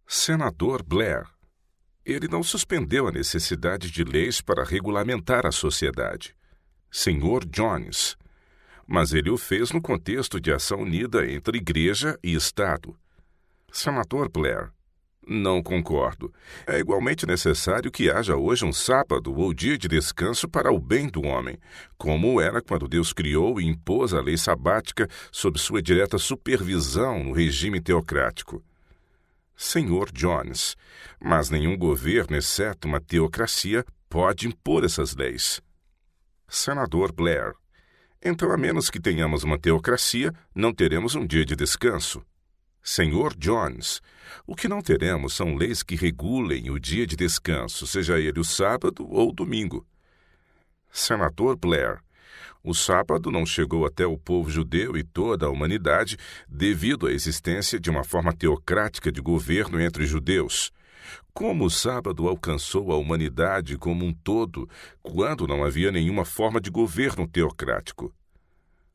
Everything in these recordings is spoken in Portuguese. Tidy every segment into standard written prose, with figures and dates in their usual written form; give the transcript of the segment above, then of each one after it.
Senador Blair. Ele não suspendeu a necessidade de leis para regulamentar a sociedade. Senhor Jones. Mas ele o fez no contexto de ação unida entre Igreja e Estado. Senador Blair. Não concordo. É igualmente necessário que haja hoje um sábado ou dia de descanso para o bem do homem, como era quando Deus criou e impôs a lei sabática sob sua direta supervisão no regime teocrático. Senhor Jones, mas nenhum governo, exceto uma teocracia, pode impor essas leis. Senador Blair. Então, a menos que tenhamos uma teocracia, não teremos um dia de descanso. Senhor Jones, o que não teremos são leis que regulem o dia de descanso, seja ele o sábado ou o domingo. Senador Blair, o sábado não chegou até o povo judeu e toda a humanidade devido à existência de uma forma teocrática de governo entre judeus. Como o sábado alcançou a humanidade como um todo quando não havia nenhuma forma de governo teocrático?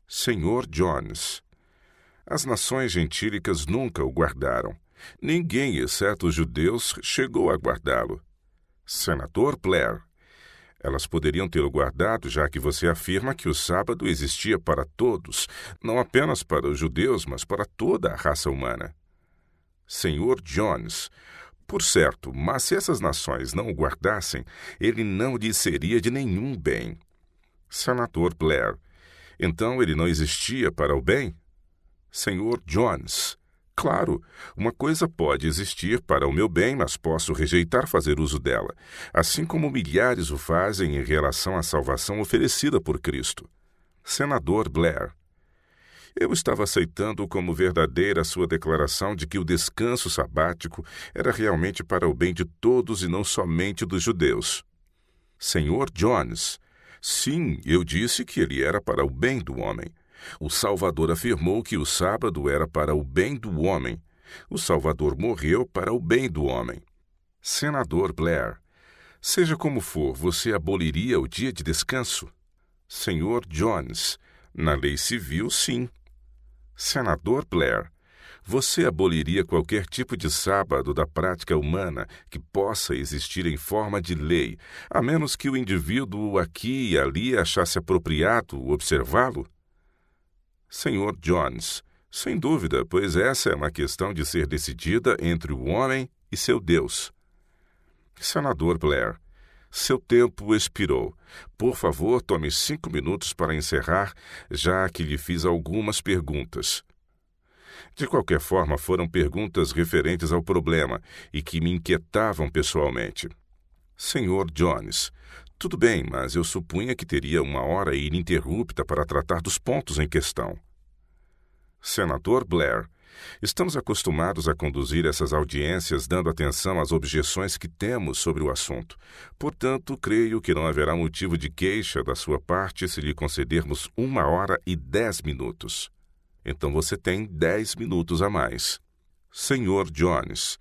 Senhor Jones, as nações gentílicas nunca o guardaram. Ninguém, exceto os judeus, chegou a guardá-lo. Senador Blair, elas poderiam tê-lo guardado, já que você afirma que o sábado existia para todos, não apenas para os judeus, mas para toda a raça humana. Senhor Jones, por certo, mas se essas nações não o guardassem, ele não lhe seria de nenhum bem. Senador Blair, então ele não existia para o bem? Senhor Jones, claro, uma coisa pode existir para o meu bem, mas posso rejeitar fazer uso dela, assim como milhares o fazem em relação à salvação oferecida por Cristo. Senador Blair, eu estava aceitando como verdadeira a sua declaração de que o descanso sabático era realmente para o bem de todos e não somente dos judeus. Senhor Jones, sim, eu disse que ele era para o bem do homem. O Salvador afirmou que o sábado era para o bem do homem. O Salvador morreu para o bem do homem. Senador Blair, seja como for, você aboliria o dia de descanso? Senhor Jones, na lei civil, sim. Senador Blair, você aboliria qualquer tipo de sábado da prática humana que possa existir em forma de lei, a menos que o indivíduo aqui e ali achasse apropriado observá-lo? Senhor Jones, sem dúvida, pois essa é uma questão de ser decidida entre o homem e seu Deus. Senador Blair, seu tempo expirou. Por favor, tome 5 minutos para encerrar, já que lhe fiz algumas perguntas. De qualquer forma, foram perguntas referentes ao problema e que me inquietavam pessoalmente. Senhor Jones, tudo bem, mas eu supunha que teria 1 hora ininterrupta para tratar dos pontos em questão. Senador Blair, estamos acostumados a conduzir essas audiências dando atenção às objeções que temos sobre o assunto. Portanto, creio que não haverá motivo de queixa da sua parte se lhe concedermos 1 hora e 10 minutos. Então você tem 10 minutos a mais. Senhor Jones,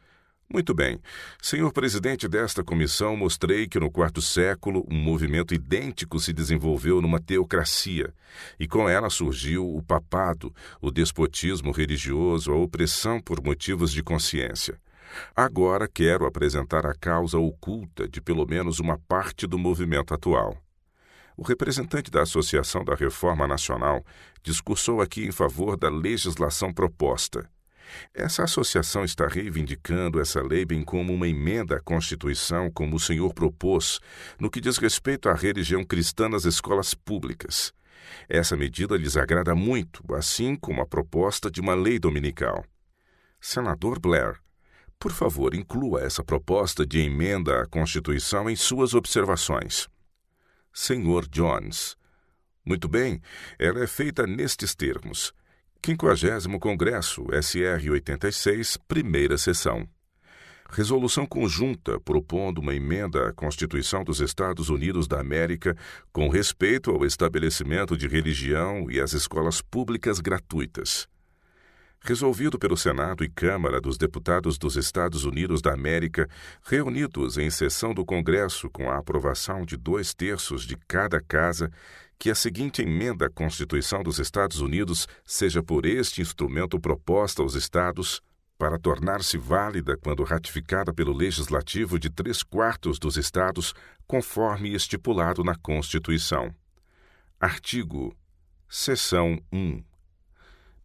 muito bem. Senhor presidente desta comissão, mostrei que no 4º século um movimento idêntico se desenvolveu numa teocracia, e com ela surgiu o papado, o despotismo religioso, a opressão por motivos de consciência. Agora quero apresentar a causa oculta de pelo menos uma parte do movimento atual. O representante da Associação da Reforma Nacional discursou aqui em favor da legislação proposta. Essa associação está reivindicando essa lei bem como uma emenda à Constituição, como o senhor propôs, no que diz respeito à religião cristã nas escolas públicas. Essa medida lhes agrada muito, assim como a proposta de uma lei dominical. Senador Blair, por favor, inclua essa proposta de emenda à Constituição em suas observações. Senhor Jones, muito bem, ela é feita nestes termos. 50º Congresso, SR 86, primeira sessão. Resolução conjunta propondo uma emenda à Constituição dos Estados Unidos da América com respeito ao estabelecimento de religião e às escolas públicas gratuitas. Resolvido pelo Senado e Câmara dos Deputados dos Estados Unidos da América, reunidos em sessão do Congresso com a aprovação de 2/3 de cada casa, que a seguinte emenda à Constituição dos Estados Unidos seja por este instrumento proposta aos Estados: para tornar-se válida quando ratificada pelo legislativo de 3/4 dos estados, conforme estipulado na Constituição. Artigo. Seção 1.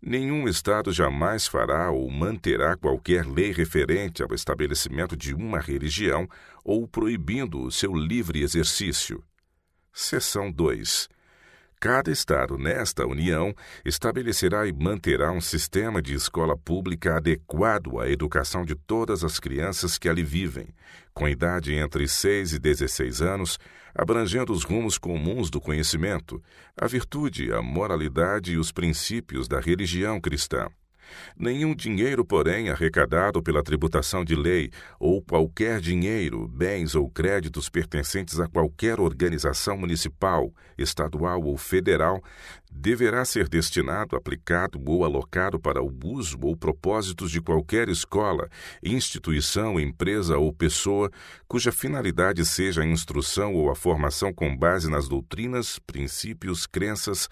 Nenhum estado jamais fará ou manterá qualquer lei referente ao estabelecimento de uma religião ou proibindo o seu livre exercício. Seção 2. Cada estado nesta União estabelecerá e manterá um sistema de escola pública adequado à educação de todas as crianças que ali vivem, com idade entre 6 e 16 anos, abrangendo os rumos comuns do conhecimento, a virtude, a moralidade e os princípios da religião cristã. Nenhum dinheiro, porém, arrecadado pela tributação de lei, ou qualquer dinheiro, bens ou créditos pertencentes a qualquer organização municipal, estadual ou federal, deverá ser destinado, aplicado ou alocado para o uso ou propósitos de qualquer escola, instituição, empresa ou pessoa, cuja finalidade seja a instrução ou a formação com base nas doutrinas, princípios, crenças,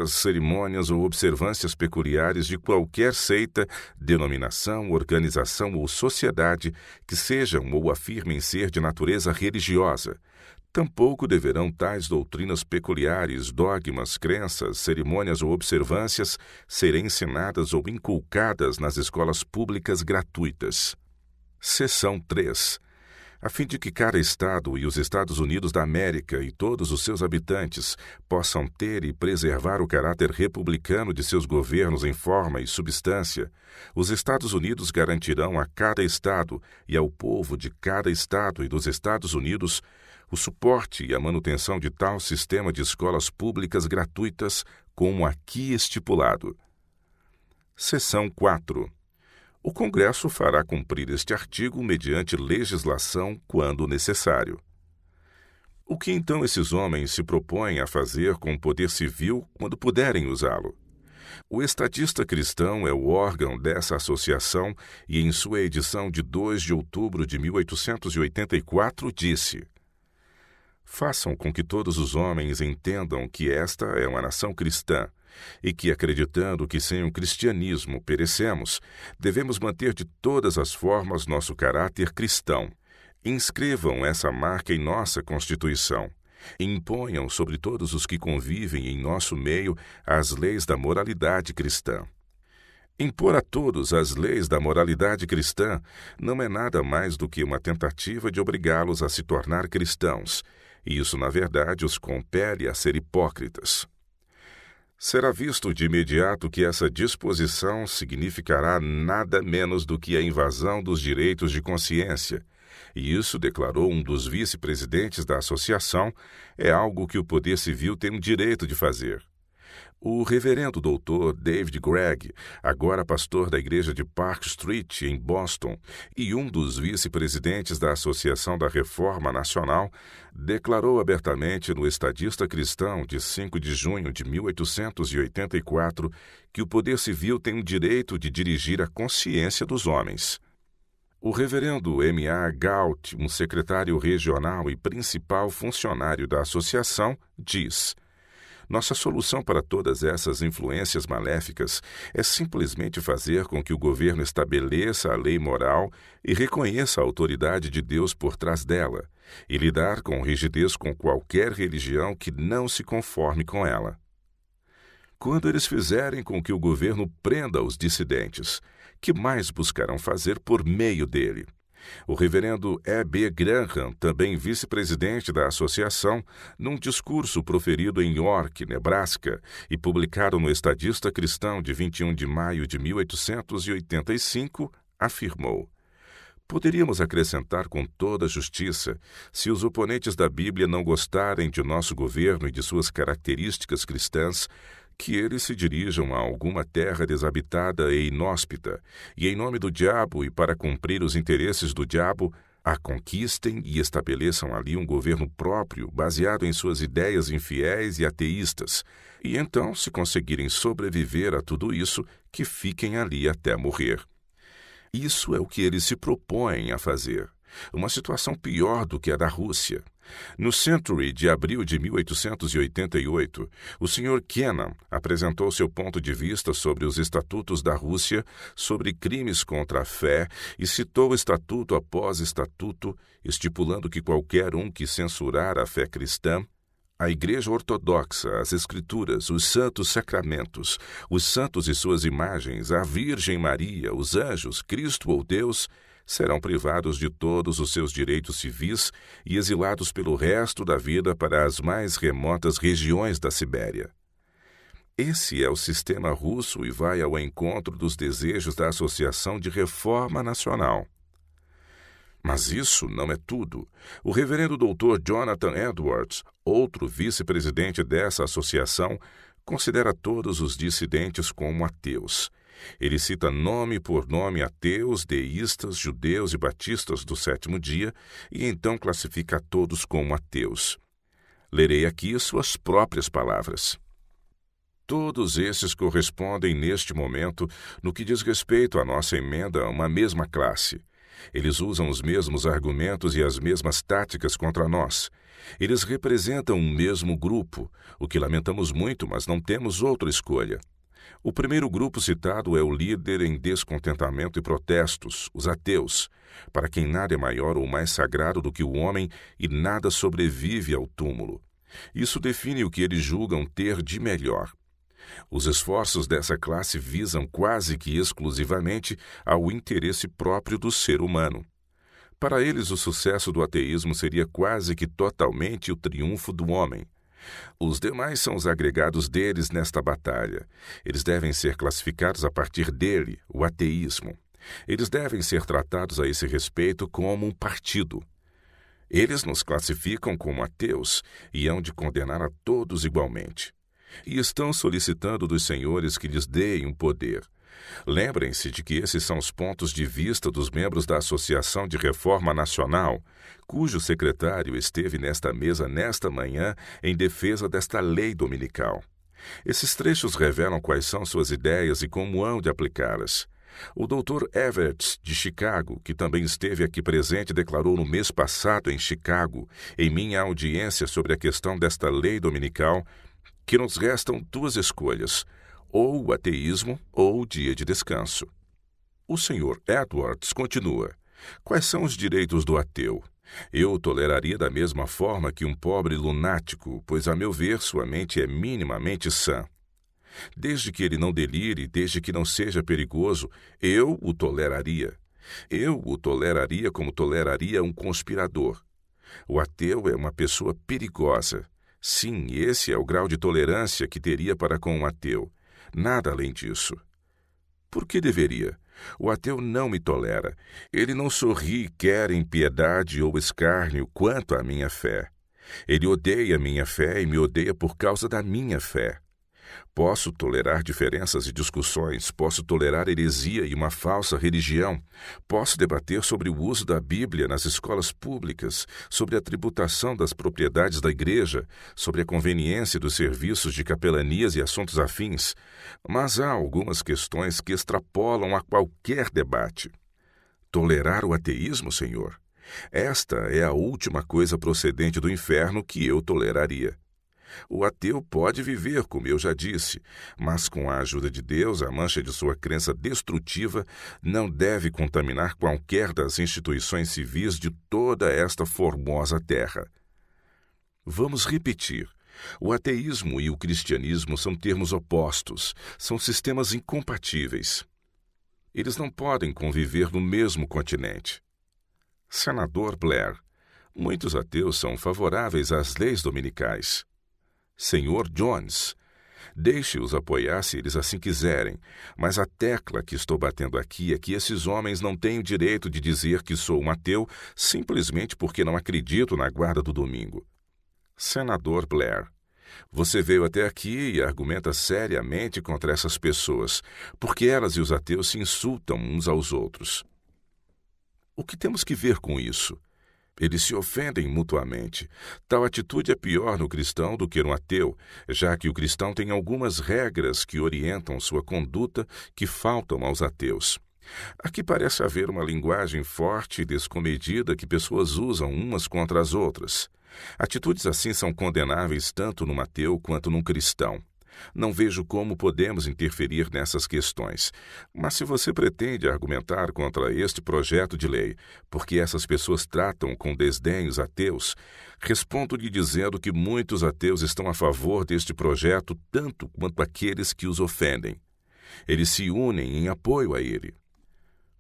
cerimônias ou observâncias peculiares de qualquer seita, denominação, organização ou sociedade que sejam ou afirmem ser de natureza religiosa. Tampouco deverão tais doutrinas peculiares, dogmas, crenças, cerimônias ou observâncias serem ensinadas ou inculcadas nas escolas públicas gratuitas. Seção 3. A fim de que cada Estado e os Estados Unidos da América e todos os seus habitantes possam ter e preservar o caráter republicano de seus governos em forma e substância, os Estados Unidos garantirão a cada Estado e ao povo de cada Estado e dos Estados Unidos o suporte e a manutenção de tal sistema de escolas públicas gratuitas como aqui estipulado. Seção 4. O Congresso fará cumprir este artigo mediante legislação quando necessário. O que então esses homens se propõem a fazer com o poder civil quando puderem usá-lo? O Estadista Cristão é o órgão dessa associação e, em sua edição de 2 de outubro de 1884, disse: façam com que todos os homens entendam que esta é uma nação cristã e que, acreditando que sem o cristianismo perecemos, devemos manter de todas as formas nosso caráter cristão. Inscrevam essa marca em nossa Constituição. Imponham sobre todos os que convivem em nosso meio as leis da moralidade cristã. Impor a todos as leis da moralidade cristã não é nada mais do que uma tentativa de obrigá-los a se tornar cristãos, e isso, na verdade, os compele a ser hipócritas. Será visto de imediato que essa disposição significará nada menos do que a invasão dos direitos de consciência, e isso, declarou um dos vice-presidentes da associação, é algo que o poder civil tem o direito de fazer. O reverendo doutor David Gregg, agora pastor da igreja de Park Street, em Boston, e um dos vice-presidentes da Associação da Reforma Nacional, declarou abertamente no Estadista Cristão de 5 de junho de 1884 que o poder civil tem o direito de dirigir a consciência dos homens. O reverendo M.A. Gault, um secretário regional e principal funcionário da associação, diz: nossa solução para todas essas influências maléficas é simplesmente fazer com que o governo estabeleça a lei moral e reconheça a autoridade de Deus por trás dela, e lidar com rigidez com qualquer religião que não se conforme com ela. Quando eles fizerem com que o governo prenda os dissidentes, que mais buscarão fazer por meio dele? O reverendo E.B. Graham, também vice-presidente da associação, num discurso proferido em York, Nebraska, e publicado no Estadista Cristão de 21 de maio de 1885, afirmou: poderíamos acrescentar com toda a justiça, se os oponentes da Bíblia não gostarem de nosso governo e de suas características cristãs, que eles se dirijam a alguma terra desabitada e inóspita, e em nome do diabo e para cumprir os interesses do diabo, a conquistem e estabeleçam ali um governo próprio, baseado em suas ideias infiéis e ateístas, e então, se conseguirem sobreviver a tudo isso, que fiquem ali até morrer. Isso é o que eles se propõem a fazer. Uma situação pior do que a da Rússia. No Century de abril de 1888, o Sr. Kennan apresentou seu ponto de vista sobre os estatutos da Rússia, sobre crimes contra a fé, e citou estatuto após estatuto, estipulando que qualquer um que censurar a fé cristã, a Igreja Ortodoxa, as Escrituras, os santos sacramentos, os santos e suas imagens, a Virgem Maria, os anjos, Cristo ou Deus, serão privados de todos os seus direitos civis e exilados pelo resto da vida para as mais remotas regiões da Sibéria. Esse é o sistema russo e vai ao encontro dos desejos da Associação de Reforma Nacional. Mas isso não é tudo. O reverendo Dr. Jonathan Edwards, outro vice-presidente dessa associação, considera todos os dissidentes como ateus. Ele cita nome por nome ateus, deístas, judeus e batistas do sétimo dia e então classifica a todos como ateus. Lerei aqui suas próprias palavras. Todos esses correspondem neste momento, no que diz respeito à nossa emenda, a uma mesma classe. Eles usam os mesmos argumentos e as mesmas táticas contra nós. Eles representam um mesmo grupo, o que lamentamos muito, mas não temos outra escolha. O primeiro grupo citado é o líder em descontentamento e protestos, os ateus, para quem nada é maior ou mais sagrado do que o homem e nada sobrevive ao túmulo. Isso define o que eles julgam ter de melhor. Os esforços dessa classe visam quase que exclusivamente ao interesse próprio do ser humano. Para eles, o sucesso do ateísmo seria quase que totalmente o triunfo do homem. Os demais são os agregados deles nesta batalha. Eles devem ser classificados a partir dele, o ateísmo. Eles devem ser tratados a esse respeito como um partido. Eles nos classificam como ateus e hão de condenar a todos igualmente. E estão solicitando dos senhores que lhes deem um poder. Lembrem-se de que esses são os pontos de vista dos membros da Associação de Reforma Nacional, cujo secretário esteve nesta mesa nesta manhã em defesa desta lei dominical. Esses trechos revelam quais são suas ideias e como hão de aplicá-las. O Dr. Everett, de Chicago, que também esteve aqui presente, declarou no mês passado em Chicago, em minha audiência sobre a questão desta lei dominical, que nos restam duas escolhas, ou o ateísmo ou o dia de descanso. O Sr. Edwards continua. Quais são os direitos do ateu? Eu o toleraria da mesma forma que um pobre lunático, pois, a meu ver, sua mente é minimamente sã. Desde que ele não delire, desde que não seja perigoso, eu o toleraria. Eu o toleraria como toleraria um conspirador. O ateu é uma pessoa perigosa. Sim, esse é o grau de tolerância que teria para com um ateu. Nada além disso. Por que deveria? O ateu não me tolera. Ele não sorri, quer impiedade ou escárnio quanto à minha fé. Ele odeia minha fé e me odeia por causa da minha fé. Posso tolerar diferenças e discussões, posso tolerar heresia e uma falsa religião, posso debater sobre o uso da Bíblia nas escolas públicas, sobre a tributação das propriedades da igreja, sobre a conveniência dos serviços de capelanias e assuntos afins, mas há algumas questões que extrapolam a qualquer debate. Tolerar o ateísmo, senhor? Esta é a última coisa procedente do inferno que eu toleraria. O ateu pode viver, como eu já disse, mas com a ajuda de Deus, a mancha de sua crença destrutiva não deve contaminar qualquer das instituições civis de toda esta formosa terra. Vamos repetir. O ateísmo e o cristianismo são termos opostos, são sistemas incompatíveis. Eles não podem conviver no mesmo continente. Senador Blair, muitos ateus são favoráveis às leis dominicais. Senhor Jones, deixe-os apoiar se eles assim quiserem, mas a tecla que estou batendo aqui é que esses homens não têm o direito de dizer que sou um ateu simplesmente porque não acredito na guarda do domingo. Senador Blair, você veio até aqui e argumenta seriamente contra essas pessoas, porque elas e os ateus se insultam uns aos outros. O que temos que ver com isso? Eles se ofendem mutuamente. Tal atitude é pior no cristão do que no ateu, já que o cristão tem algumas regras que orientam sua conduta que faltam aos ateus. Aqui parece haver uma linguagem forte e descomedida que pessoas usam umas contra as outras. Atitudes assim são condenáveis tanto num ateu quanto num cristão. Não vejo como podemos interferir nessas questões. Mas se você pretende argumentar contra este projeto de lei, porque essas pessoas tratam com desdém os ateus, respondo-lhe dizendo que muitos ateus estão a favor deste projeto tanto quanto aqueles que os ofendem. Eles se unem em apoio a ele.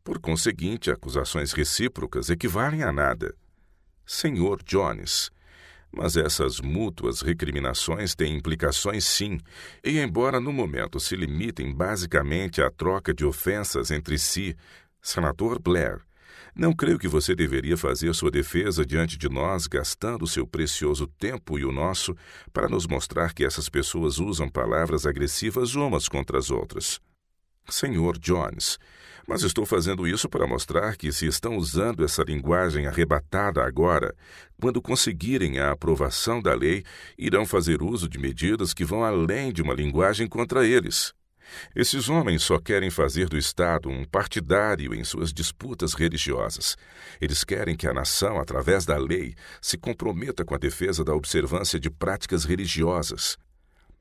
Por conseguinte, acusações recíprocas equivalem a nada. Senhor Jones, mas essas mútuas recriminações têm implicações sim, e embora no momento se limitem basicamente à troca de ofensas entre si, Senador Blair, não creio que você deveria fazer sua defesa diante de nós gastando seu precioso tempo e o nosso para nos mostrar que essas pessoas usam palavras agressivas umas contra as outras. Senhor Jones, mas estou fazendo isso para mostrar que se estão usando essa linguagem arrebatada agora, quando conseguirem a aprovação da lei, irão fazer uso de medidas que vão além de uma linguagem contra eles. Esses homens só querem fazer do Estado um partidário em suas disputas religiosas. Eles querem que a nação, através da lei, se comprometa com a defesa da observância de práticas religiosas,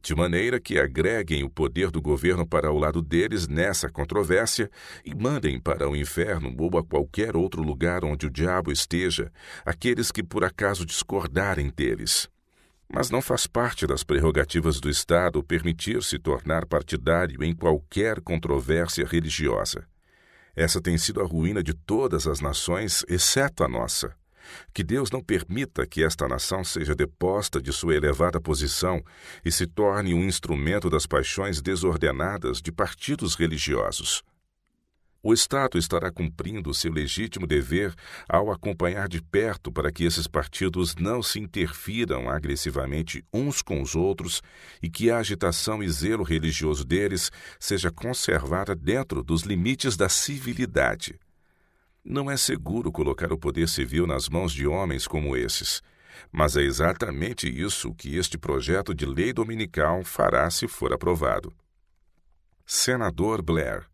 de maneira que agreguem o poder do governo para o lado deles nessa controvérsia e mandem para o inferno ou a qualquer outro lugar onde o diabo esteja aqueles que por acaso discordarem deles. Mas não faz parte das prerrogativas do Estado permitir-se tornar partidário em qualquer controvérsia religiosa. Essa tem sido a ruína de todas as nações, exceto a nossa. Que Deus não permita que esta nação seja deposta de sua elevada posição e se torne um instrumento das paixões desordenadas de partidos religiosos. O Estado estará cumprindo seu legítimo dever ao acompanhar de perto para que esses partidos não se interfiram agressivamente uns com os outros e que a agitação e zelo religioso deles seja conservada dentro dos limites da civilidade. Não é seguro colocar o poder civil nas mãos de homens como esses, mas é exatamente isso que este projeto de lei dominical fará se for aprovado. Senador Blair,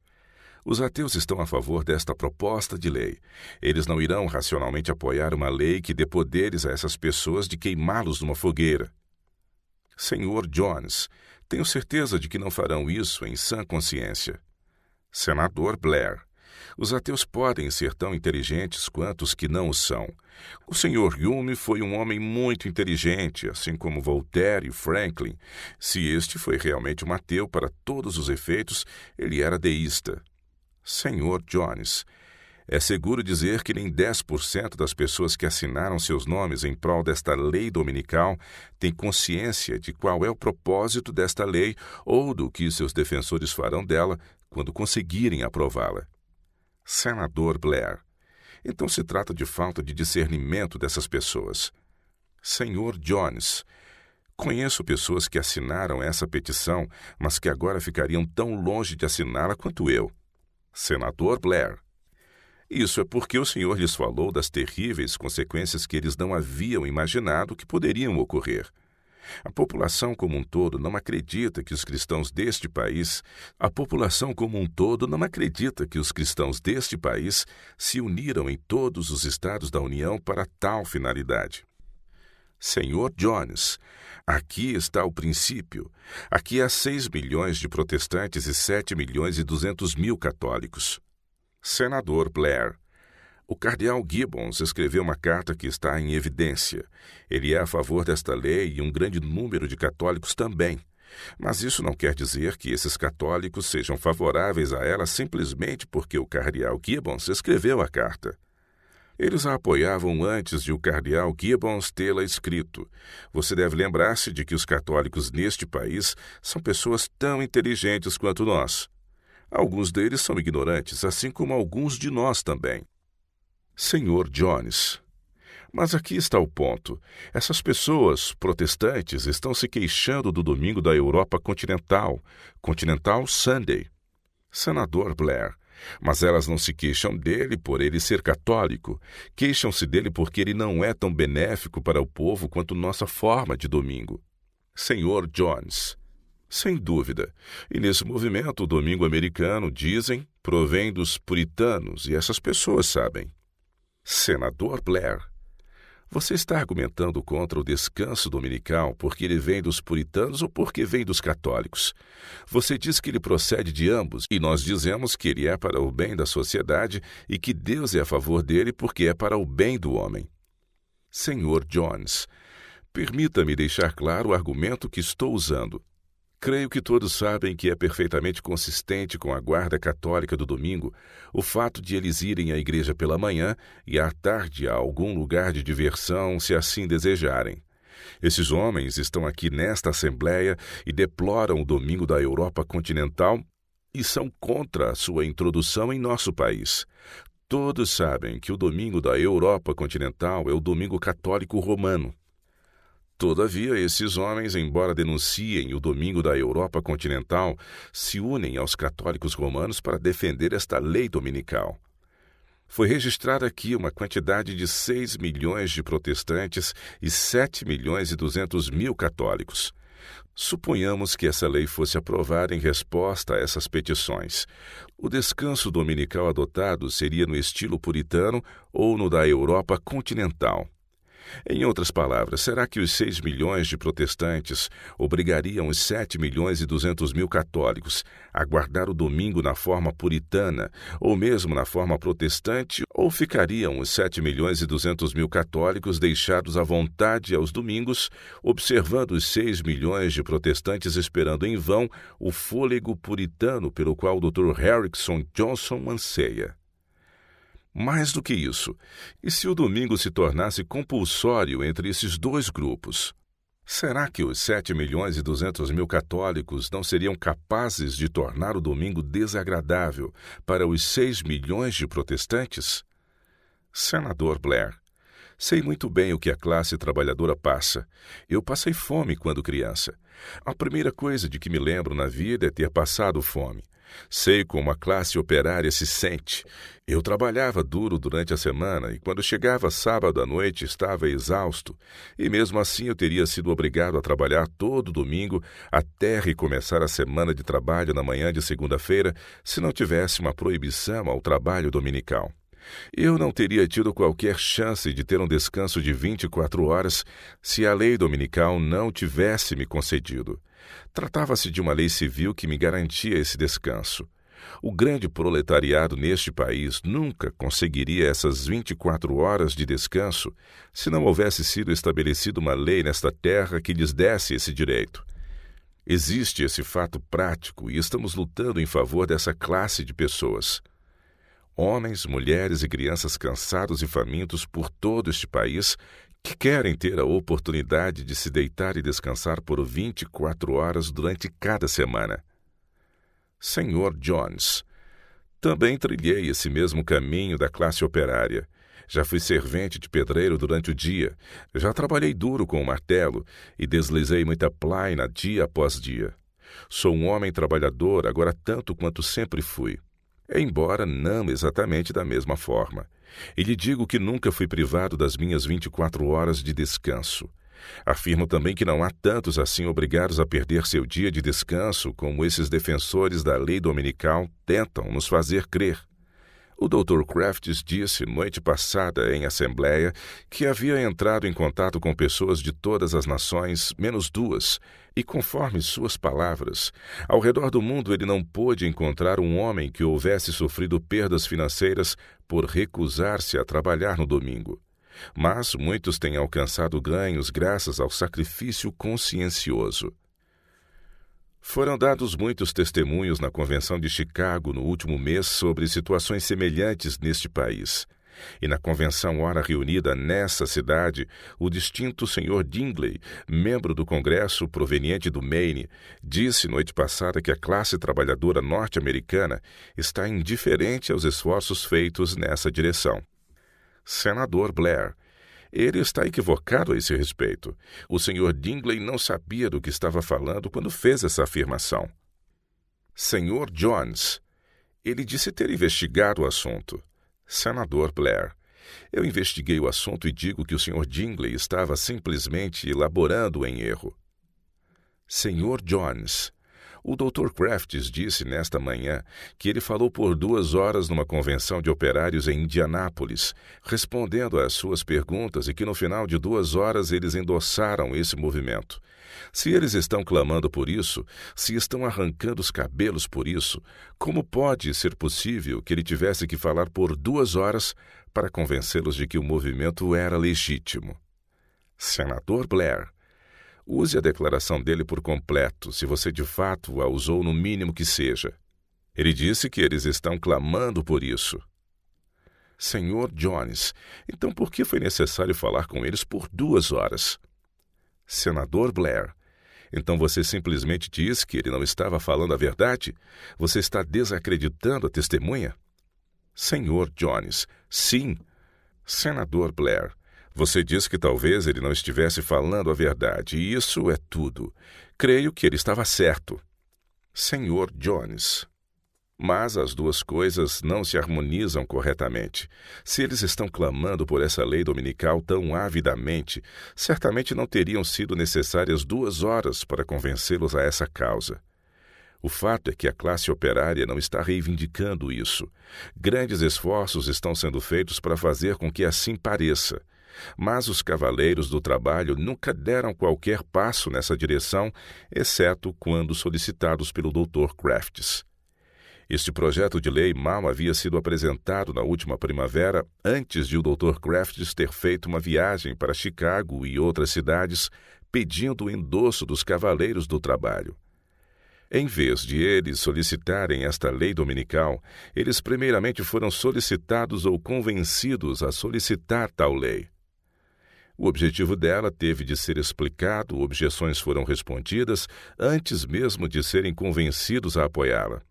os ateus estão a favor desta proposta de lei. Eles não irão racionalmente apoiar uma lei que dê poderes a essas pessoas de queimá-los numa fogueira. Senhor Jones, tenho certeza de que não farão isso em sã consciência. Senador Blair, os ateus podem ser tão inteligentes quanto os que não o são. O Sr. Hume foi um homem muito inteligente, assim como Voltaire e Franklin. Se este foi realmente um ateu para todos os efeitos, ele era deísta. Sr. Jones, é seguro dizer que nem 10% das pessoas que assinaram seus nomes em prol desta lei dominical têm consciência de qual é o propósito desta lei ou do que seus defensores farão dela quando conseguirem aprová-la. Senador Blair, então se trata de falta de discernimento dessas pessoas. Senhor Jones, conheço pessoas que assinaram essa petição, mas que agora ficariam tão longe de assiná-la quanto eu. Senador Blair, isso é porque o senhor lhes falou das terríveis consequências que eles não haviam imaginado que poderiam ocorrer. A população como um todo não acredita que os cristãos deste país se uniram em todos os estados da União para tal finalidade. Senhor Jones, aqui está o princípio. Aqui há 6 milhões de protestantes e 7.200.000 católicos. Senador Blair, o cardeal Gibbons escreveu uma carta que está em evidência. Ele é a favor desta lei e um grande número de católicos também. Mas isso não quer dizer que esses católicos sejam favoráveis a ela simplesmente porque o cardeal Gibbons escreveu a carta. Eles a apoiavam antes de o cardeal Gibbons tê-la escrito. Você deve lembrar-se de que os católicos neste país são pessoas tão inteligentes quanto nós. Alguns deles são ignorantes, assim como alguns de nós também. Senhor Jones, mas aqui está o ponto. Essas pessoas protestantes estão se queixando do domingo da Europa continental, Continental Sunday. Senador Blair, mas elas não se queixam dele por ele ser católico. Queixam-se dele porque ele não é tão benéfico para o povo quanto nossa forma de domingo. Senhor Jones, sem dúvida. E nesse movimento, o domingo americano, dizem, provém dos puritanos e essas pessoas sabem. Senador Blair, você está argumentando contra o descanso dominical porque ele vem dos puritanos ou porque vem dos católicos? Você diz que ele procede de ambos e nós dizemos que ele é para o bem da sociedade e que Deus é a favor dele porque é para o bem do homem. Senhor Jones, permita-me deixar claro o argumento que estou usando. Creio que todos sabem que é perfeitamente consistente com a guarda católica do domingo o fato de eles irem à igreja pela manhã e à tarde a algum lugar de diversão, se assim desejarem. Esses homens estão aqui nesta Assembleia e deploram o domingo da Europa continental e são contra a sua introdução em nosso país. Todos sabem que o domingo da Europa continental é o domingo católico romano. Todavia, esses homens, embora denunciem o domingo da Europa continental, se unem aos católicos romanos para defender esta lei dominical. Foi registrada aqui uma quantidade de 6 milhões de protestantes e 7 milhões e 200 mil católicos. Suponhamos que essa lei fosse aprovada em resposta a essas petições. O descanso dominical adotado seria no estilo puritano ou no da Europa continental. Em outras palavras, será que os 6 milhões de protestantes obrigariam os 7 milhões e 200 mil católicos a guardar o domingo na forma puritana ou mesmo na forma protestante, ou ficariam os 7 milhões e 200 mil católicos deixados à vontade aos domingos, observando os 6 milhões de protestantes esperando em vão o fôlego puritano pelo qual o Dr. Harrison Johnson anseia? Mais do que isso, e se o domingo se tornasse compulsório entre esses dois grupos? Será que os 7 milhões e 200 mil católicos não seriam capazes de tornar o domingo desagradável para os 6 milhões de protestantes? Senador Blair, sei muito bem o que a classe trabalhadora passa. Eu passei fome quando criança. A primeira coisa de que me lembro na vida é ter passado fome. Sei como a classe operária se sente. Eu trabalhava duro durante a semana e quando chegava sábado à noite estava exausto, e mesmo assim eu teria sido obrigado a trabalhar todo domingo até recomeçar a semana de trabalho na manhã de segunda-feira, se não tivesse uma proibição ao trabalho dominical. Eu não teria tido qualquer chance de ter um descanso de 24 horas se a lei dominical não tivesse me concedido. Tratava-se de uma lei civil que me garantia esse descanso. O grande proletariado neste país nunca conseguiria essas 24 horas de descanso se não houvesse sido estabelecida uma lei nesta terra que lhes desse esse direito. Existe esse fato prático e estamos lutando em favor dessa classe de pessoas. Homens, mulheres e crianças cansados e famintos por todo este país que querem ter a oportunidade de se deitar e descansar por 24 horas durante cada semana. Senhor Jones, também trilhei esse mesmo caminho da classe operária. Já fui servente de pedreiro durante o dia, já trabalhei duro com o martelo e deslizei muita plaina dia após dia. Sou um homem trabalhador agora tanto quanto sempre fui, embora não exatamente da mesma forma. E lhe digo que nunca fui privado das minhas 24 horas de descanso. Afirmo também que não há tantos assim obrigados a perder seu dia de descanso como esses defensores da lei dominical tentam nos fazer crer. O Dr. Crafts disse noite passada em assembleia que havia entrado em contato com pessoas de todas as nações, menos 2, e conforme suas palavras, ao redor do mundo ele não pôde encontrar um homem que houvesse sofrido perdas financeiras por recusar-se a trabalhar no domingo. Mas muitos têm alcançado ganhos graças ao sacrifício consciencioso. Foram dados muitos testemunhos na Convenção de Chicago no último mês sobre situações semelhantes neste país. E na convenção ora reunida nessa cidade, o distinto Sr. Dingley, membro do Congresso proveniente do Maine, disse noite passada que a classe trabalhadora norte-americana está indiferente aos esforços feitos nessa direção. Senador Blair, ele está equivocado a esse respeito. O Sr. Dingley não sabia do que estava falando quando fez essa afirmação. Sr. Jones, ele disse ter investigado o assunto. Senador Blair, eu investiguei o assunto e digo que o Sr. Dingley estava simplesmente elaborando em erro. Sr. Jones, O Dr. Crafts disse nesta manhã que ele falou por 2 horas numa convenção de operários em Indianápolis, respondendo às suas perguntas, e que no final de 2 horas eles endossaram esse movimento. Se eles estão clamando por isso, se estão arrancando os cabelos por isso, como pode ser possível que ele tivesse que falar por 2 horas para convencê-los de que o movimento era legítimo? Senador Blair, use a declaração dele por completo, se você de fato a usou no mínimo que seja. Ele disse que eles estão clamando por isso. Senhor Jones, então por que foi necessário falar com eles por 2 horas? Senador Blair, então você simplesmente diz que ele não estava falando a verdade? Você está desacreditando a testemunha? Senhor Jones, sim. Senador Blair, você diz que talvez ele não estivesse falando a verdade, e isso é tudo. Creio que ele estava certo. Senhor Jones. Mas as duas coisas não se harmonizam corretamente. Se eles estão clamando por essa lei dominical tão avidamente, certamente não teriam sido necessárias 2 horas para convencê-los a essa causa. O fato é que a classe operária não está reivindicando isso. Grandes esforços estão sendo feitos para fazer com que assim pareça. Mas os cavaleiros do trabalho nunca deram qualquer passo nessa direção, exceto quando solicitados pelo Dr. Crafts. Este projeto de lei mal havia sido apresentado na última primavera, antes de o Dr. Crafts ter feito uma viagem para Chicago e outras cidades, pedindo o endosso dos cavaleiros do trabalho. Em vez de eles solicitarem esta lei dominical, eles primeiramente foram solicitados ou convencidos a solicitar tal lei. O objetivo dela teve de ser explicado, objeções foram respondidas antes mesmo de serem convencidos a apoiá-la.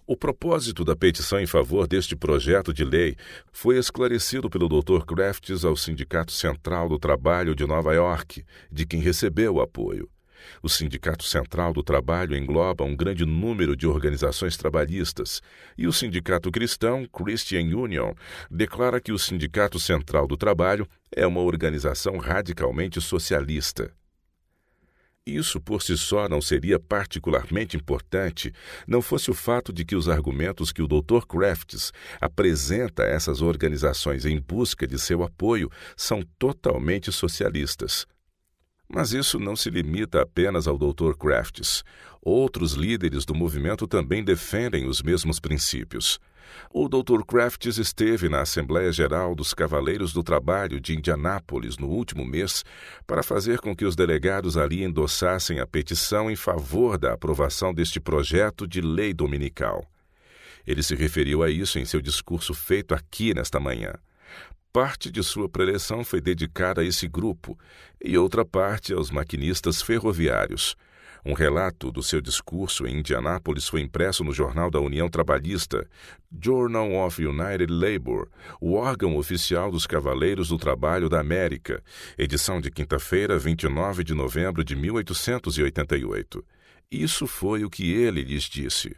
O propósito da petição em favor deste projeto de lei foi esclarecido pelo Dr. Crafts ao Sindicato Central do Trabalho de Nova York, de quem recebeu o apoio. O Sindicato Central do Trabalho engloba um grande número de organizações trabalhistas, e o Sindicato Cristão, Christian Union, declara que o Sindicato Central do Trabalho é uma organização radicalmente socialista. Isso por si só não seria particularmente importante, não fosse o fato de que os argumentos que o Dr. Crafts apresenta a essas organizações em busca de seu apoio são totalmente socialistas. Mas isso não se limita apenas ao Dr. Crafts. Outros líderes do movimento também defendem os mesmos princípios. O Dr. Crafts esteve na Assembleia Geral dos Cavaleiros do Trabalho de Indianápolis no último mês para fazer com que os delegados ali endossassem a petição em favor da aprovação deste projeto de lei dominical. Ele se referiu a isso em seu discurso feito aqui nesta manhã. Parte de sua preleção foi dedicada a esse grupo e outra parte aos maquinistas ferroviários. Um relato do seu discurso em Indianápolis foi impresso no Jornal da União Trabalhista, Journal of United Labour, o órgão oficial dos Cavaleiros do Trabalho da América, edição de quinta-feira, 29 de novembro de 1888. Isso foi o que ele lhes disse.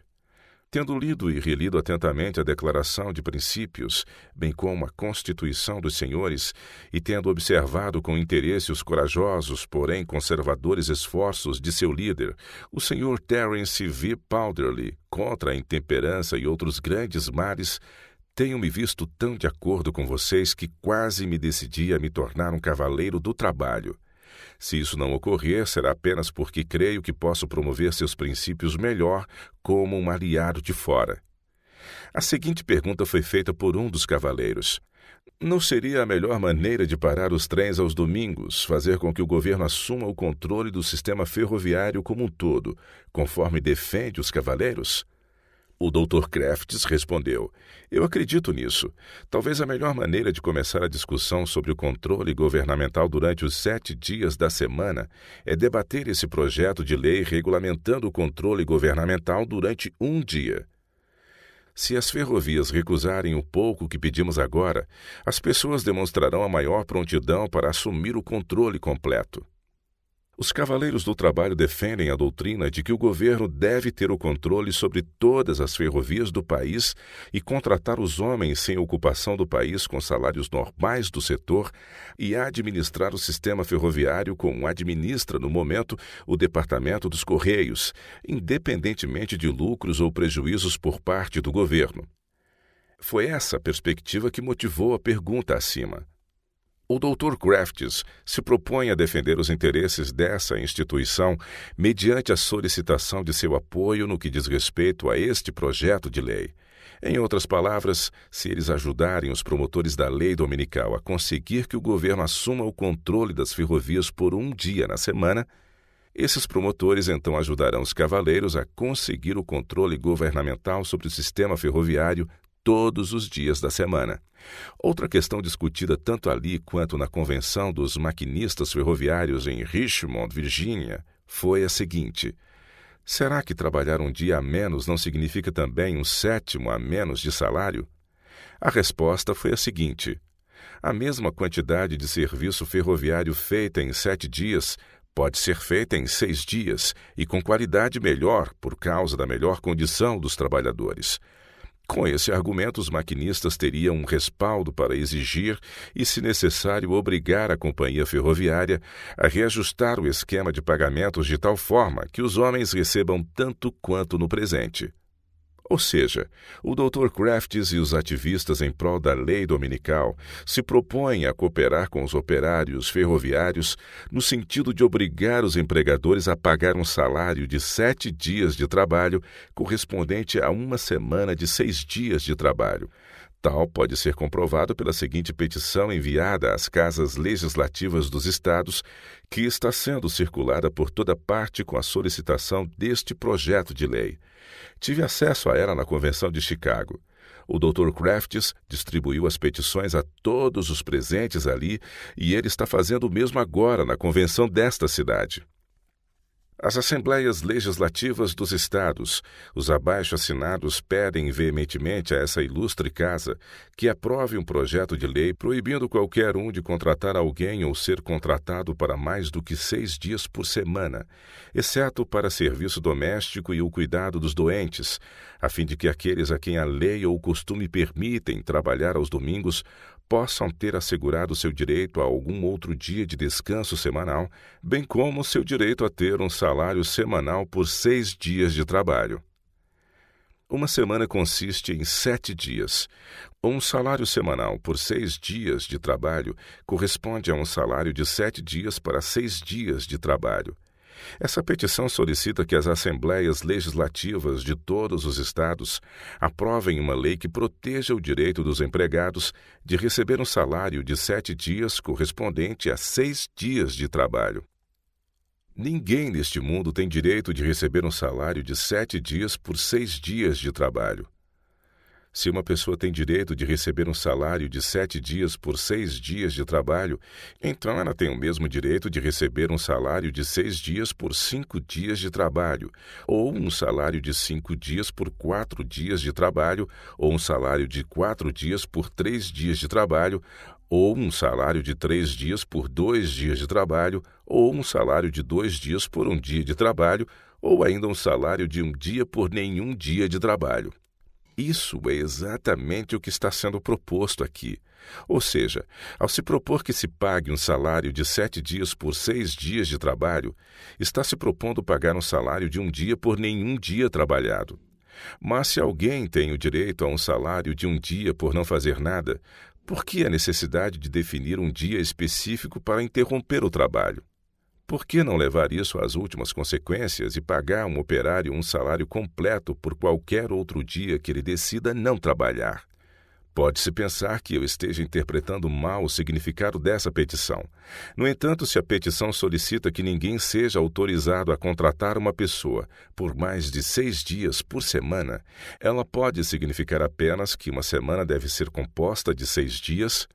Tendo lido e relido atentamente a Declaração de Princípios, bem como a Constituição dos Senhores, e tendo observado com interesse os corajosos, porém conservadores esforços de seu líder, o Sr. Terence V. Powderly, contra a intemperança e outros grandes males, tenho-me visto tão de acordo com vocês que quase me decidi a me tornar um cavaleiro do trabalho. Se isso não ocorrer, será apenas porque creio que posso promover seus princípios melhor como um aliado de fora. A seguinte pergunta foi feita por um dos cavaleiros. Não seria a melhor maneira de parar os trens aos domingos, fazer com que o governo assuma o controle do sistema ferroviário como um todo, conforme defende os cavaleiros? O Dr. Crafts respondeu, eu acredito nisso. Talvez a melhor maneira de começar a discussão sobre o controle governamental durante os 7 dias da semana é debater esse projeto de lei regulamentando o controle governamental durante um dia. Se as ferrovias recusarem o pouco que pedimos agora, as pessoas demonstrarão a maior prontidão para assumir o controle completo. Os Cavaleiros do Trabalho defendem a doutrina de que o governo deve ter o controle sobre todas as ferrovias do país e contratar os homens sem ocupação do país com salários normais do setor e administrar o sistema ferroviário como administra no momento o Departamento dos Correios, independentemente de lucros ou prejuízos por parte do governo. Foi essa a perspectiva que motivou a pergunta acima. O Dr. Crafts se propõe a defender os interesses dessa instituição mediante a solicitação de seu apoio no que diz respeito a este projeto de lei. Em outras palavras, se eles ajudarem os promotores da lei dominical a conseguir que o governo assuma o controle das ferrovias por um dia na semana, esses promotores então ajudarão os cavaleiros a conseguir o controle governamental sobre o sistema ferroviário todos os dias da semana. Outra questão discutida tanto ali quanto na Convenção dos Maquinistas Ferroviários em Richmond, Virgínia, foi a seguinte: será que trabalhar um dia a menos não significa também um sétimo a menos de salário? A resposta foi a seguinte: a mesma quantidade de serviço ferroviário feita em 7 dias pode ser feita em 6 dias e com qualidade melhor por causa da melhor condição dos trabalhadores. Com esse argumento, os maquinistas teriam um respaldo para exigir e, se necessário, obrigar a companhia ferroviária a reajustar o esquema de pagamentos de tal forma que os homens recebam tanto quanto no presente. Ou seja, o Dr. Crafts e os ativistas em prol da lei dominical se propõem a cooperar com os operários ferroviários no sentido de obrigar os empregadores a pagar um salário de 7 dias de trabalho correspondente a uma semana de 6 dias de trabalho. Tal pode ser comprovado pela seguinte petição enviada às casas legislativas dos estados, que está sendo circulada por toda parte com a solicitação deste projeto de lei. Tive acesso a ela na Convenção de Chicago. O Dr. Crafts distribuiu as petições a todos os presentes ali e ele está fazendo o mesmo agora na convenção desta cidade. As Assembleias Legislativas dos Estados, os abaixo-assinados pedem veementemente a essa ilustre casa que aprove um projeto de lei proibindo qualquer um de contratar alguém ou ser contratado para mais do que 6 dias por semana, exceto para serviço doméstico e o cuidado dos doentes, a fim de que aqueles a quem a lei ou o costume permitem trabalhar aos domingos possam ter assegurado seu direito a algum outro dia de descanso semanal, bem como seu direito a ter um salário semanal por 6 dias de trabalho. Uma semana consiste em 7 dias. Um salário semanal por 6 dias de trabalho corresponde a um salário de 7 dias para 6 dias de trabalho. Essa petição solicita que as assembleias legislativas de todos os estados aprovem uma lei que proteja o direito dos empregados de receber um salário de 7 dias correspondente a 6 dias de trabalho. Ninguém neste mundo tem direito de receber um salário de 7 dias por 6 dias de trabalho. Se uma pessoa tem direito de receber um salário de 7 dias por 6 dias de trabalho, então ela tem o mesmo direito de receber um salário de 6 dias por 5 dias de trabalho, ou um salário de 5 dias por 4 dias de trabalho, ou um salário de 4 dias por 3 dias de trabalho, ou um salário de 3 dias por 2 dias de trabalho, ou um salário de 2 dias por 1 dia de trabalho, ou ainda um salário de 1 dia por nenhum dia de trabalho. Isso é exatamente o que está sendo proposto aqui. Ou seja, ao se propor que se pague um salário de 7 dias por 6 dias de trabalho, está se propondo pagar um salário de 1 dia por nenhum dia trabalhado. Mas se alguém tem o direito a um salário de 1 dia por não fazer nada, por que a necessidade de definir um dia específico para interromper o trabalho? Por que não levar isso às últimas consequências e pagar um operário um salário completo por qualquer outro dia que ele decida não trabalhar? Pode-se pensar que eu esteja interpretando mal o significado dessa petição. No entanto, se a petição solicita que ninguém seja autorizado a contratar uma pessoa por mais de 6 dias por semana, ela pode significar apenas que uma semana deve ser composta de 6 dias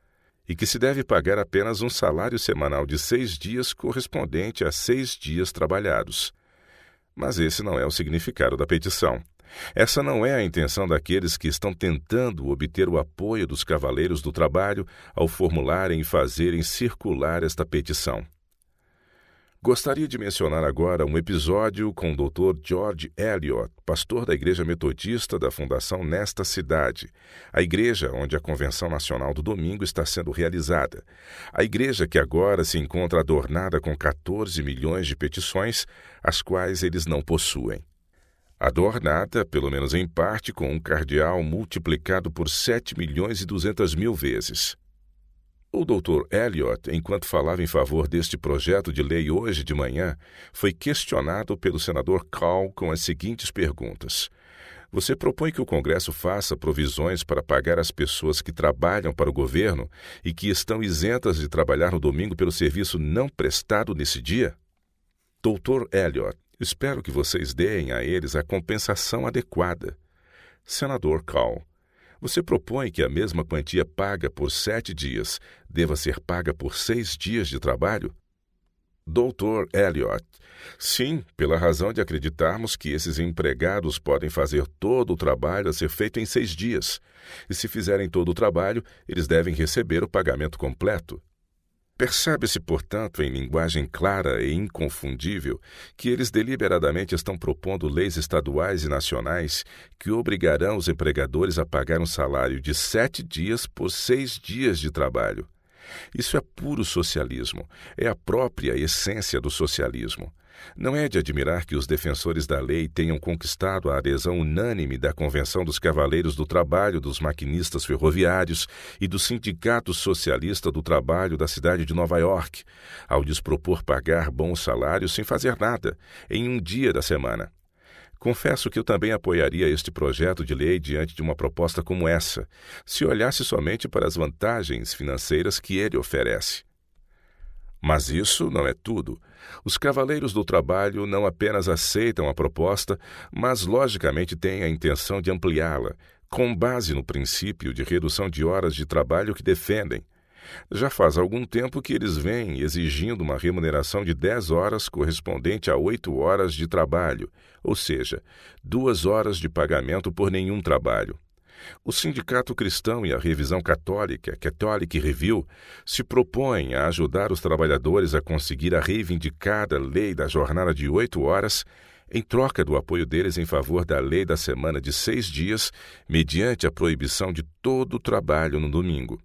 e que se deve pagar apenas um salário semanal de 6 dias correspondente a 6 dias trabalhados. Mas esse não é o significado da petição. Essa não é a intenção daqueles que estão tentando obter o apoio dos cavaleiros do trabalho ao formularem e fazerem circular esta petição. Gostaria de mencionar agora um episódio com o Dr. George Eliot, pastor da Igreja Metodista da Fundação nesta cidade, a igreja onde a Convenção Nacional do Domingo está sendo realizada. A igreja que agora se encontra adornada com 14 milhões de petições, as quais eles não possuem. Adornada, pelo menos em parte, com um cardeal multiplicado por 7 milhões e 200 mil vezes. O Dr. Eliot, enquanto falava em favor deste projeto de lei hoje de manhã, foi questionado pelo senador Call com as seguintes perguntas. Você propõe que o Congresso faça provisões para pagar as pessoas que trabalham para o governo e que estão isentas de trabalhar no domingo pelo serviço não prestado nesse dia? Dr. Eliot, espero que vocês deem a eles a compensação adequada. Senador Call, você propõe que a mesma quantia paga por 7 dias deva ser paga por 6 dias de trabalho? Dr. Eliot, sim, pela razão de acreditarmos que esses empregados podem fazer todo o trabalho a ser feito em 6 dias. E se fizerem todo o trabalho, eles devem receber o pagamento completo. Percebe-se, portanto, em linguagem clara e inconfundível, que eles deliberadamente estão propondo leis estaduais e nacionais que obrigarão os empregadores a pagar um salário de 7 dias por 6 dias de trabalho. Isso é puro socialismo, é a própria essência do socialismo. Não é de admirar que os defensores da lei tenham conquistado a adesão unânime da Convenção dos Cavaleiros do Trabalho, dos Maquinistas Ferroviários e do Sindicato Socialista do Trabalho da cidade de Nova York, ao lhes propor pagar bons salários sem fazer nada, em um dia da semana. Confesso que eu também apoiaria este projeto de lei diante de uma proposta como essa, se olhasse somente para as vantagens financeiras que ele oferece. Mas isso não é tudo. Os Cavaleiros do Trabalho não apenas aceitam a proposta, mas logicamente têm a intenção de ampliá-la, com base no princípio de redução de horas de trabalho que defendem. Já faz algum tempo que eles vêm exigindo uma remuneração de 10 horas correspondente a 8 horas de trabalho, ou seja, 2 horas de pagamento por nenhum trabalho. O Sindicato Cristão e a Revisão Católica, Catholic Review, se propõem a ajudar os trabalhadores a conseguir a reivindicada lei da jornada de 8 horas, em troca do apoio deles em favor da lei da semana de 6 dias, mediante a proibição de todo o trabalho no domingo.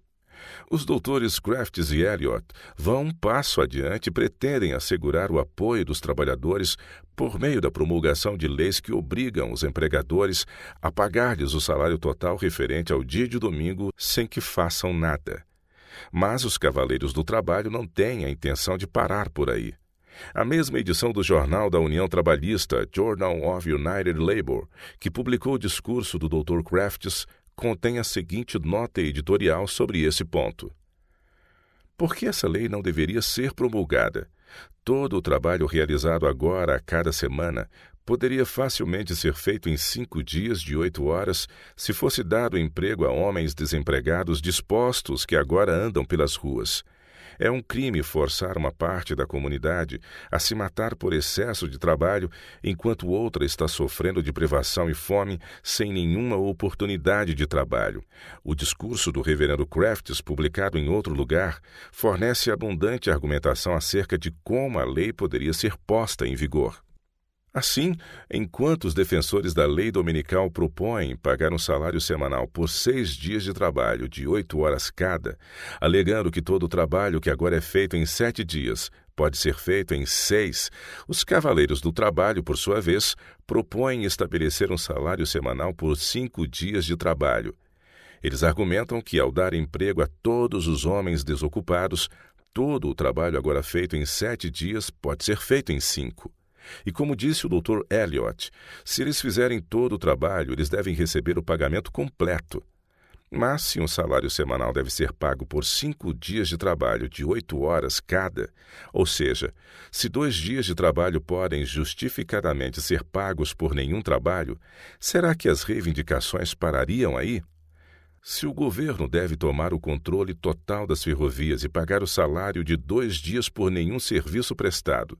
Os doutores Crafts e Eliot vão um passo adiante e pretendem assegurar o apoio dos trabalhadores por meio da promulgação de leis que obrigam os empregadores a pagar-lhes o salário total referente ao dia de domingo sem que façam nada. Mas os Cavaleiros do Trabalho não têm a intenção de parar por aí. A mesma edição do Jornal da União Trabalhista, Journal of United Labour, que publicou o discurso do Dr. Crafts, contém a seguinte nota editorial sobre esse ponto. Por que essa lei não deveria ser promulgada? Todo o trabalho realizado agora a cada semana poderia facilmente ser feito em 5 dias de 8 horas se fosse dado emprego a homens desempregados dispostos que agora andam pelas ruas. É um crime forçar uma parte da comunidade a se matar por excesso de trabalho, enquanto outra está sofrendo de privação e fome sem nenhuma oportunidade de trabalho. O discurso do reverendo Crafts, publicado em outro lugar, fornece abundante argumentação acerca de como a lei poderia ser posta em vigor. Assim, enquanto os defensores da lei dominical propõem pagar um salário semanal por 6 dias de trabalho de 8 horas cada, alegando que todo o trabalho que agora é feito em 7 dias pode ser feito em 6, os Cavaleiros do Trabalho, por sua vez, propõem estabelecer um salário semanal por 5 dias de trabalho. Eles argumentam que, ao dar emprego a todos os homens desocupados, todo o trabalho agora feito em 7 dias pode ser feito em 5. E como disse o Dr. Eliot, se eles fizerem todo o trabalho, eles devem receber o pagamento completo. Mas se um salário semanal deve ser pago por 5 dias de trabalho de 8 horas cada, ou seja, se 2 dias de trabalho podem justificadamente ser pagos por nenhum trabalho, será que as reivindicações parariam aí? Se o governo deve tomar o controle total das ferrovias e pagar o salário de 2 dias por nenhum serviço prestado,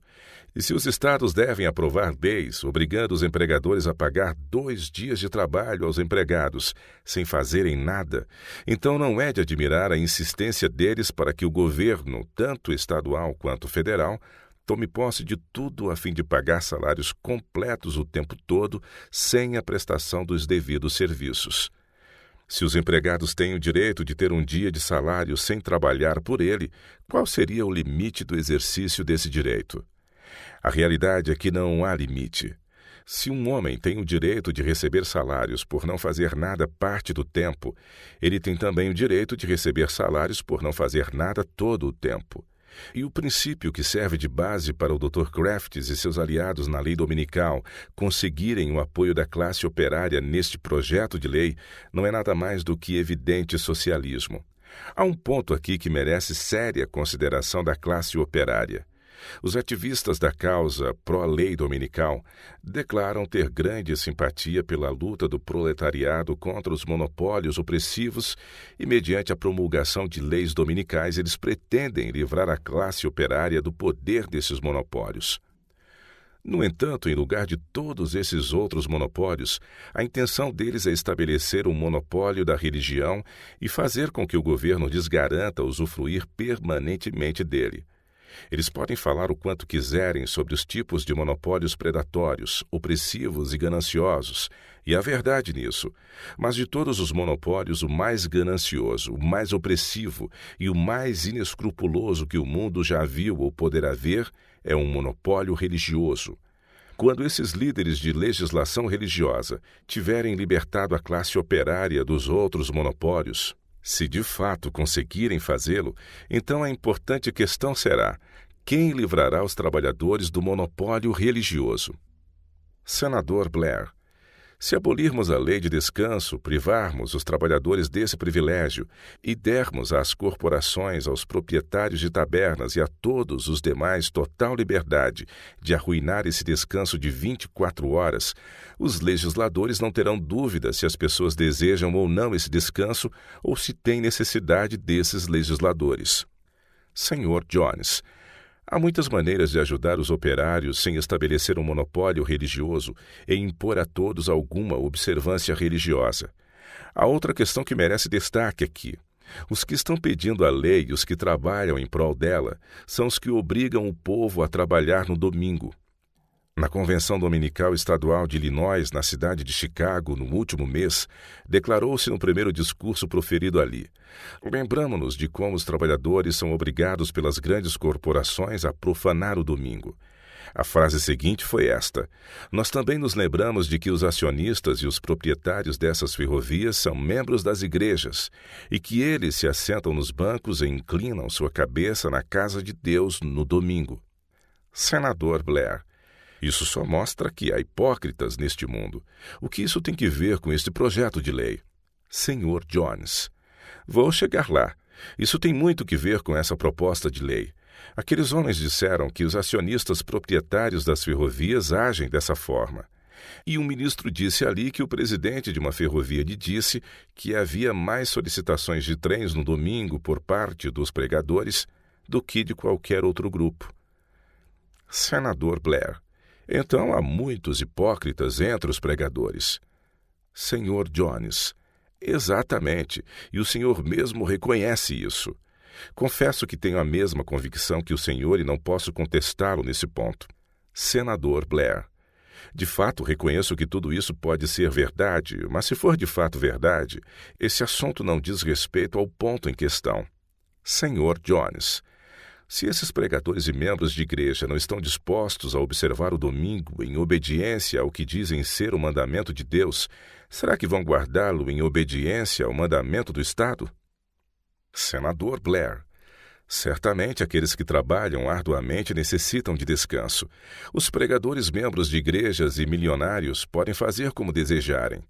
e se os estados devem aprovar leis obrigando os empregadores a pagar 2 dias de trabalho aos empregados sem fazerem nada, então não é de admirar a insistência deles para que o governo, tanto estadual quanto federal, tome posse de tudo a fim de pagar salários completos o tempo todo, sem a prestação dos devidos serviços. Se os empregados têm o direito de ter um dia de salário sem trabalhar por ele, qual seria o limite do exercício desse direito? A realidade é que não há limite. Se um homem tem o direito de receber salários por não fazer nada parte do tempo, ele tem também o direito de receber salários por não fazer nada todo o tempo. E o princípio que serve de base para o Dr. Crafts e seus aliados na lei dominical conseguirem o apoio da classe operária neste projeto de lei não é nada mais do que evidente socialismo. Há um ponto aqui que merece séria consideração da classe operária. Os ativistas da causa pró-lei dominical declaram ter grande simpatia pela luta do proletariado contra os monopólios opressivos e, mediante a promulgação de leis dominicais, eles pretendem livrar a classe operária do poder desses monopólios. No entanto, em lugar de todos esses outros monopólios, a intenção deles é estabelecer um monopólio da religião e fazer com que o governo lhes garanta usufruir permanentemente dele. Eles podem falar o quanto quiserem sobre os tipos de monopólios predatórios, opressivos e gananciosos, e há verdade nisso. Mas de todos os monopólios, o mais ganancioso, o mais opressivo e o mais inescrupuloso que o mundo já viu ou poderá ver é um monopólio religioso. Quando esses líderes de legislação religiosa tiverem libertado a classe operária dos outros monopólios, se de fato conseguirem fazê-lo, então a importante questão será: quem livrará os trabalhadores do monopólio religioso? Senador Blair, se abolirmos a lei de descanso, privarmos os trabalhadores desse privilégio e dermos às corporações, aos proprietários de tabernas e a todos os demais total liberdade de arruinar esse descanso de 24 horas, os legisladores não terão dúvida se as pessoas desejam ou não esse descanso ou se têm necessidade desses legisladores. Sr. Jones, há muitas maneiras de ajudar os operários sem estabelecer um monopólio religioso e impor a todos alguma observância religiosa. Há outra questão que merece destaque aqui. Os que estão pedindo a lei e os que trabalham em prol dela são os que obrigam o povo a trabalhar no domingo. Na Convenção Dominical Estadual de Illinois, na cidade de Chicago, no último mês, declarou-se no primeiro discurso proferido ali: lembramo-nos de como os trabalhadores são obrigados pelas grandes corporações a profanar o domingo. A frase seguinte foi esta: nós também nos lembramos de que os acionistas e os proprietários dessas ferrovias são membros das igrejas e que eles se assentam nos bancos e inclinam sua cabeça na casa de Deus no domingo. Senador Blair, isso só mostra que há hipócritas neste mundo. O que isso tem que ver com este projeto de lei? Sr. Jones, vou chegar lá. Isso tem muito que ver com essa proposta de lei. Aqueles homens disseram que os acionistas proprietários das ferrovias agem dessa forma. E um ministro disse ali que o presidente de uma ferrovia lhe disse que havia mais solicitações de trens no domingo por parte dos pregadores do que de qualquer outro grupo. Senador Blair, então há muitos hipócritas entre os pregadores. Sr. Jones, exatamente, e o senhor mesmo reconhece isso. Confesso que tenho a mesma convicção que o senhor e não posso contestá-lo nesse ponto. Senador Blair, de fato reconheço que tudo isso pode ser verdade, mas se for de fato verdade, esse assunto não diz respeito ao ponto em questão. Sr. Jones, se esses pregadores e membros de igreja não estão dispostos a observar o domingo em obediência ao que dizem ser o mandamento de Deus, será que vão guardá-lo em obediência ao mandamento do Estado? Senador Blair, certamente aqueles que trabalham arduamente necessitam de descanso. Os pregadores membros de igrejas e milionários podem fazer como desejarem.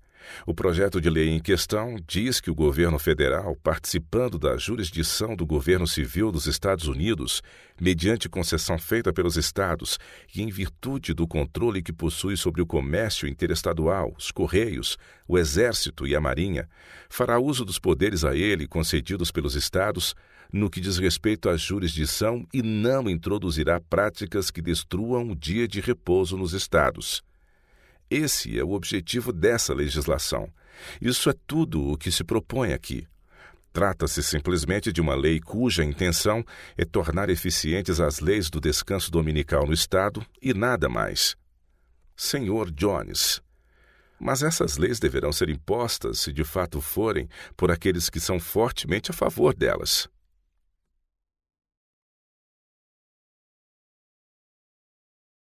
O projeto de lei em questão diz que o governo federal, participando da jurisdição do governo civil dos Estados Unidos, mediante concessão feita pelos estados e em virtude do controle que possui sobre o comércio interestadual, os correios, o exército e a marinha, fará uso dos poderes a ele concedidos pelos estados no que diz respeito à jurisdição e não introduzirá práticas que destruam o dia de repouso nos estados. Esse é o objetivo dessa legislação. Isso é tudo o que se propõe aqui. Trata-se simplesmente de uma lei cuja intenção é tornar eficientes as leis do descanso dominical no Estado e nada mais. Sr. Jones. Mas essas leis deverão ser impostas, se de fato forem, por aqueles que são fortemente a favor delas.